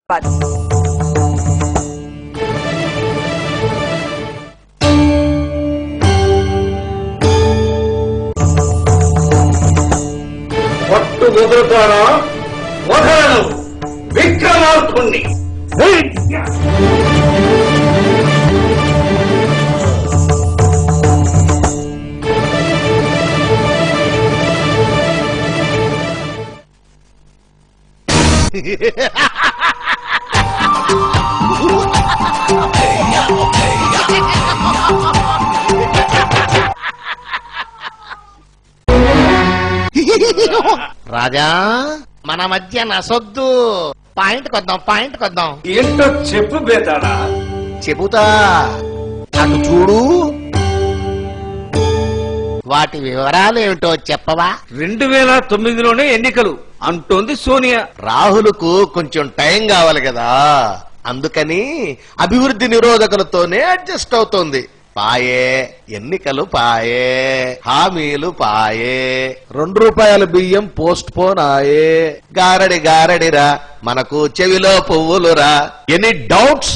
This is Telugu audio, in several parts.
పట్టు వదులుతారా? వదలను విక్రమార్కుణ్ణి. రాజా, మన మధ్య నసొద్దు. పాయింట్ కొద్దాం. ఏంటో చెప్పు బేతాడా. చెబుతా, అటు చూడు. వాటి వివరాలు ఏమిటో చెప్పవా? 2009లోనే ఎన్నికలు అంటోంది సోనియా. రాహుల్కు కొంచెం టైం కావాలి కదా, అందుకని అభివృద్ధి నిరోధకులతోనే అడ్జస్ట్ అవుతోంది. పాయే ఎన్నికలు, పాయే హామీలు, పాయే ₹2 బియ్యం పోస్ట్ పోన్ ఆయే. గారడిరా మనకు చెవిలో పువ్వులురా. Any doubts?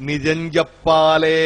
నిజం చెప్పాలే,